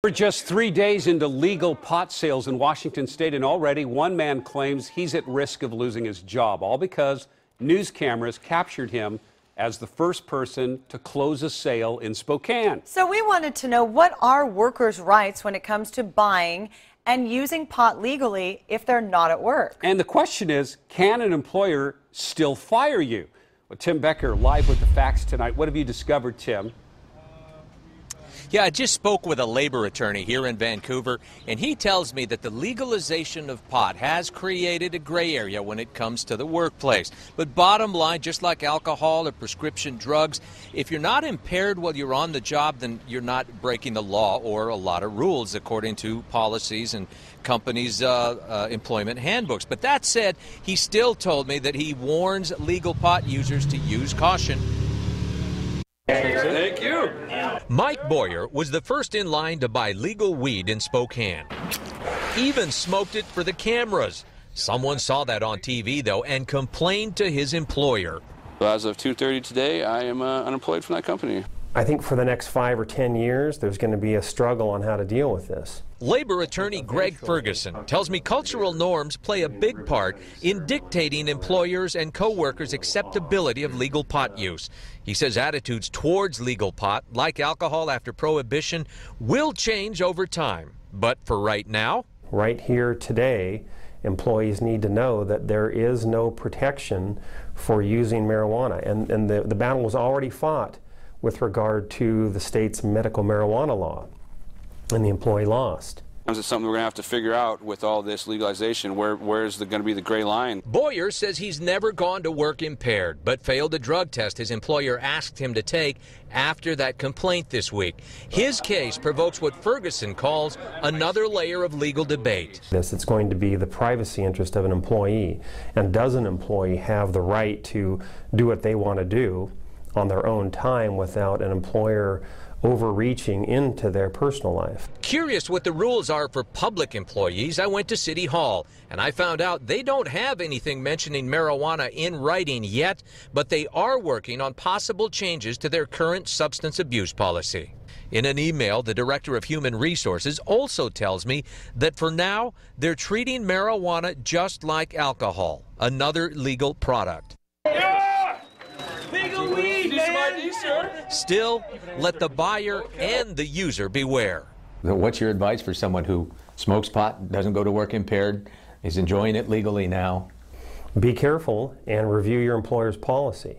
We're just 3 days into legal pot sales in Washington state, and already one man claims he's at risk of losing his job, all because news cameras captured him as the first person to close a sale in Spokane. So we wanted to know, what are workers' rights when it comes to buying and using pot legally if they're not at work? And the question is, can an employer still fire you? Well, Tim Becker live with the facts tonight. What have you discovered, Tim? Yeah, I just spoke with a labor attorney here in Vancouver, and he tells me that the legalization of pot has created a gray area when it comes to the workplace. But bottom line, just like alcohol or prescription drugs, if you're not impaired while you're on the job, then you're not breaking the law or a lot of rules according to policies and companies' employment handbooks. But that said, he still told me that he warns legal pot users to use caution. Thank you. Mike Boyer was the first in line to buy legal weed in Spokane. Even smoked it for the cameras. Someone saw that on TV, though, and complained to his employer. As of 2:30 today, I am unemployed from that company. I think for the next 5 or 10 years, there's going to be a struggle on how to deal with this. Labor attorney Greg Ferguson tells me cultural norms play a big part in dictating employers and co-workers' acceptability of legal pot use. He says attitudes towards legal pot, like alcohol after prohibition, will change over time. But for right now, right here today, employees need to know that there is no protection for using marijuana. And the battle was already fought with regard to the state's medical marijuana law, and the employee lost. It's something we're going to have to figure out with all this legalization. Where's going to be the gray line? Boyer says he's never gone to work impaired, but failed a drug test his employer asked him to take after that complaint this week. His case provokes what Ferguson calls another layer of legal debate. It's going to be the privacy interest of an employee, and does an employee have the right to do what they want to do on their own time without an employer overreaching into their personal life. Curious what the rules are for public employees, I went to City Hall and I found out they don't have anything mentioning marijuana in writing yet, but they are working on possible changes to their current substance abuse policy. In an email, the Director of Human Resources also tells me that for now, they're treating marijuana just like alcohol, another legal product. Legal weed, man. Still, let the buyer and the user beware. What's your advice for someone who smokes pot, doesn't go to work impaired, is enjoying it legally now? Be careful and review your employer's policy.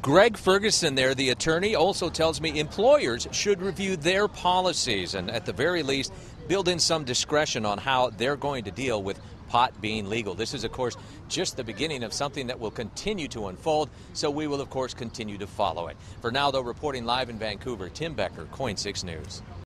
Greg Ferguson there, the attorney, also tells me employers should review their policies and at the very least build in some discretion on how they're going to deal with pot being legal. This is, of course, just the beginning of something that will continue to unfold, so we will, of course, continue to follow it. For now, though, reporting live in Vancouver, Tim Becker, KOIN 6 News.